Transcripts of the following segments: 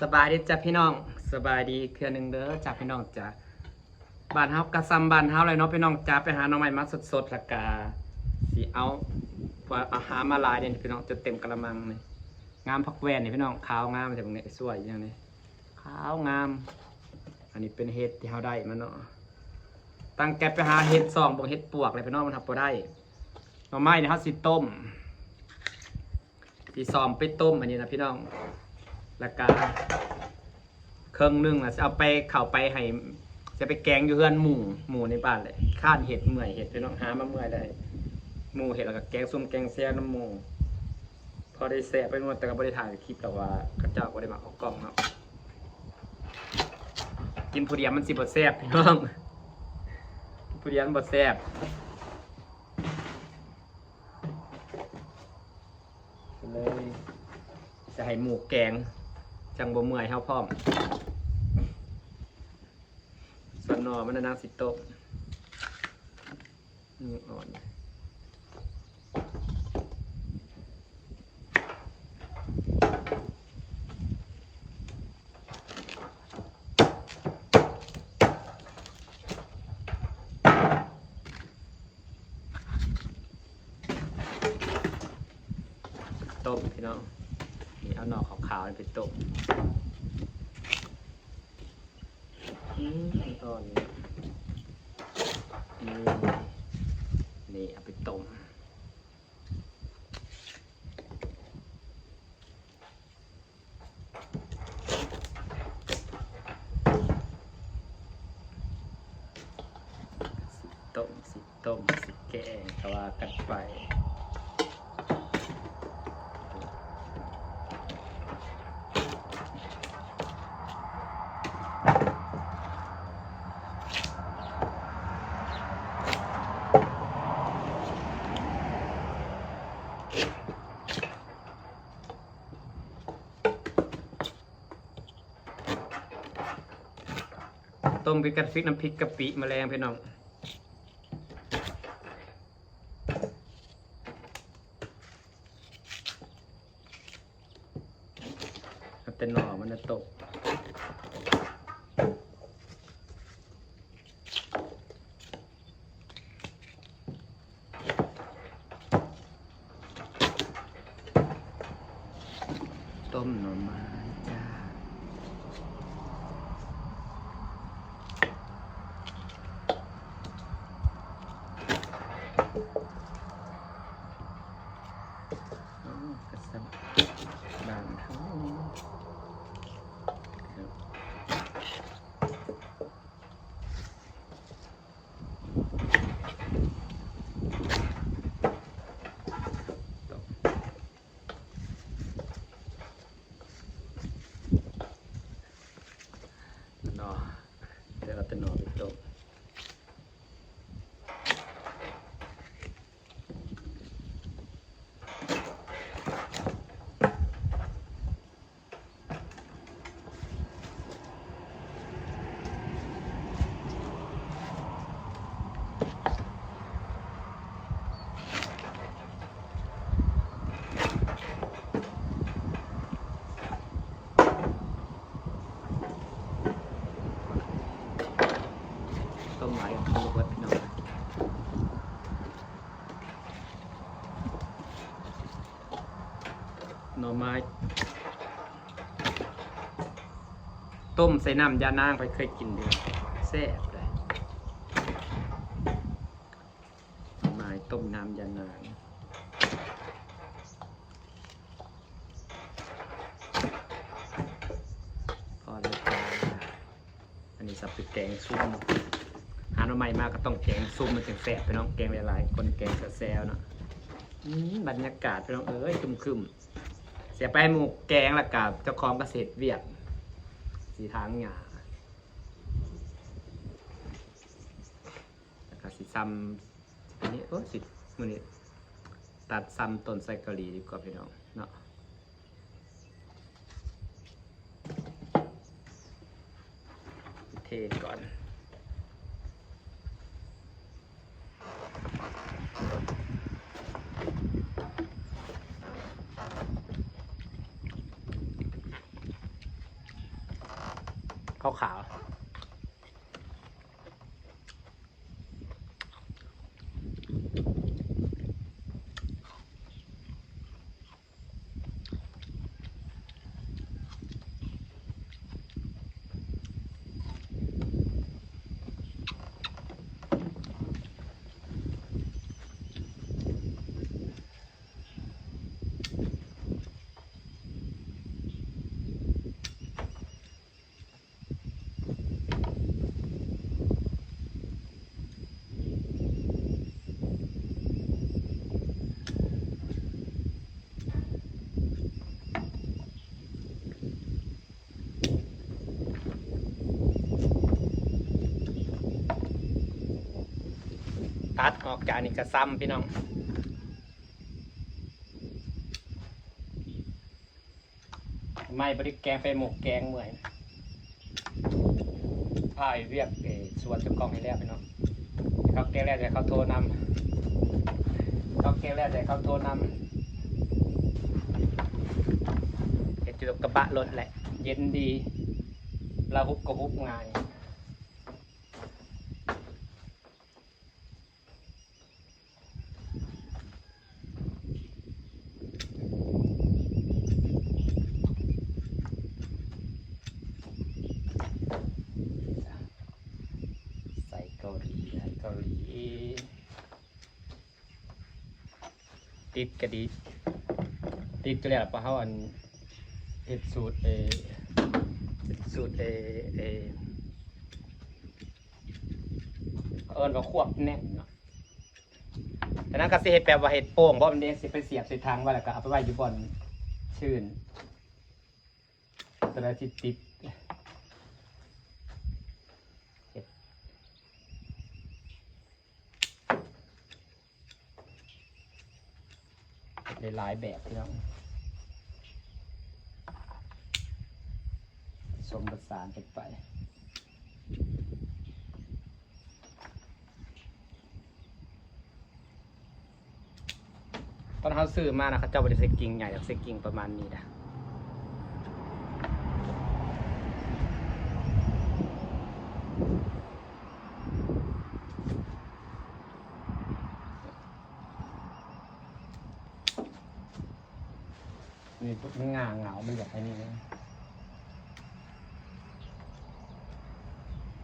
สบายดีจ้ะพี่น้องสบายดีเครือหนึ่งเด้อจ้ะพี่น้องจ้ะบ้านเฮากะซำบ้านเฮาเลยเนาะพี่น้องจ้ะไปหาหน่อไม้มาสดๆละกาสิเอาพออาหารมาลายเนี่ยพี่น้องจะเต็มกระมังเลยงามพักแวนนี่พี่น้องขาวงามแต่บางเนี่ยสวยอย่างนี้ขาวงามอันนี้เป็นเห็ดที่เฮาได้มาเนาะตั้งแกไปหาเห็ดซองบ่เห็ดปวกเลยพี่น้องมันทำบ่ได้หน่อไม้เนี่ยเฮาสิต้มสิซ้อมไปต้มอันนี้นะพี่น้องแล้วก็เครื่องนึ่งอ่ะจะเอาไปเข้าไปให้จะไปแกงอยู่เฮือนหมูในบ้านเลยข้านเห็ดเมื่อยเห็ดพี่น้องหามาเมื่อยได้หมูเห็ดแล้วก็แกงส้มแกงแซ่บน้ำหมูพอได้แซ่บไปนวดแต่ก็ไม่ได้ถ่ายคลิปแต่ว่าข้าเจ้าก็ได้มาเอากล้องเนาะกินผู้เดียวมันสิบ่แซ่บพี่น้องผู้เดียวมันบ่แซ่บเลยจะให้หมูแกงจังบ่เมื่อยเฮาพร้อมส่วนหน่อมันนางสิโตะอ่อนต้มพี่น้องนี่เอาหน่อขาวๆไปต้มตอนนี้นี่เอาไปต้มสิแกงแต่ว่ากันไปต้มพริกกะปิน้ำพริกกะปิแมลงพี่น้องแต่หน่อมันจะตกต้มหน่อไม้จ้ากระสับบางทั้งหน่อเดี๋ยวเราจะหน่อไปต้มต้มหลายกับลูกวัดพี่น้องหน่อไม้ต้มใส่น้ำยานางไปเคยกินด้วยแซ่บเลยหน่อไม้ต้มน้ำยานางพอแล้วจ้าอันนี้สับไปแกงซุ่มหาหน่อไม้มากก็ต้องแกงซุ่มมันถึงแซ่บไปน้องแกงหลายๆคนแกงแซ่บๆเนาะบรรยากาศไปน้องเอ้ยคึมๆเสียไปหมูแกงละกับเจ้าของเกษตรเวียดสีทางหยาแล้วก็สีซ้ำอันนี้สิมันนี้ตัดซ้ำต้นไทรเกาหลีดีกว่าพี่น้องเนาะเทก่อน ขาวตัดออกจากนี่ก็ซ้ำพี่น้องไม่บริแกงไปหมกแกงเหมือนพายเรียกส่วนจะกล้องให้แล้วพี่น้องเขาแกงแล้วแต่เขาโทรนำเขาแกงแล้วแต่เขาโทรนำเห็นจุดกระบะรถแหละเย็นดีเราฮุบก็ฮุบง่ายเกาหลีติดก็ดีติดก็แล้วเพราะเขาอันเห็ดสูตรว่าควบแน่นเนาะแต่นั้นก็สิเห็ดแบบว่าเห็ดโป่งเพราะมันเด้สิไปเสียบใส่ทางว่าแล้วก็เอาไปไว้อยู่บนชื่นแต่ละสิติดหลายแบบพี่น้องสมประสานกันไปตอนเขาซื้อมานะเขาเจ้าบริษัทกิ่งใหญ่จากเซกิ่งประมาณนี้นะนี่มันงาเหงามันอยากไอ้นี่นะ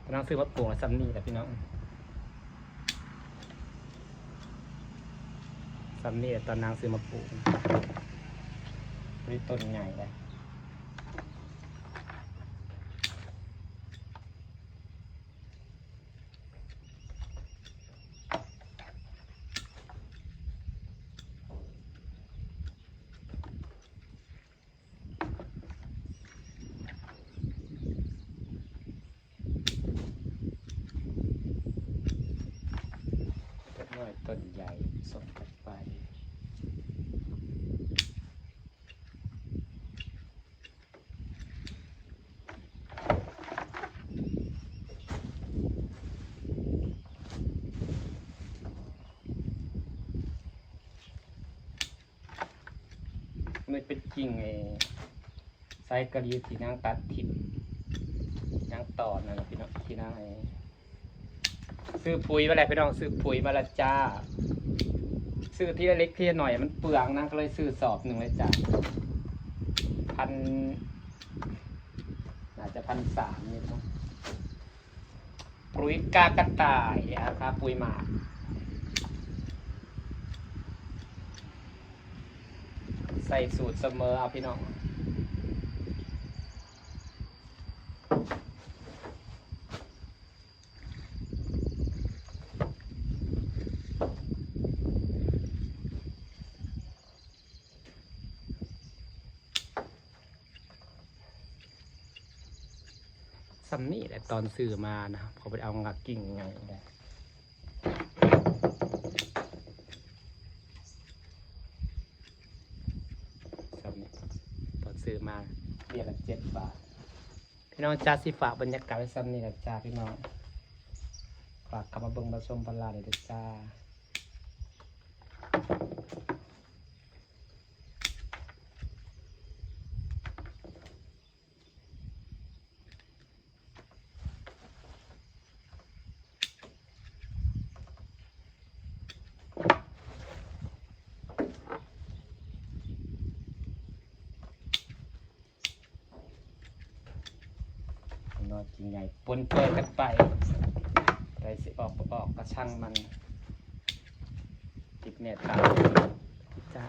ตอนนั้นซื้อมาปลูกซัมนี่แหละพี่น้องซัมนี่ตอนนางซื้อมาปลูกนี่ต้นใหญ่เลยต้นใหญ่ส่งกันไปมันเป็นจริงไซกะรีที่นางตัดถิ่นนางต่อนั่นแหละพี่น้องที่นางซื้อปุ๋ยมาแล้วพี่น้องซื้อปุ๋ยมาละจ้าซื้อที่เล็กที่หน่อยมันเปลืองนะก็เลยซื้อสอบหนึ่งเลยจ้าน่าจะ1,300นี่ต้องปุ๋ยกากระต่ายนะครับปุ๋ยหมากใส่สูตรเสมอเอาพี่น้องซัมนี่แหละตอนซื้อมานะพอไปเอางักกิ่งไงได้ซัมนี่ตอนซื้อมาเรียกละ7 บาทพี่น้องจ้าสิฝากบรรยากาศไว้ซัมนี่แหละจ้าพี่น้องฝากกลับมาเบิ่งมาชมปลาเลยจ้า อยกิ่งใหญ่ปนเปกันไปไปสิออกกระช่างมันติดเน็ตตามจ้า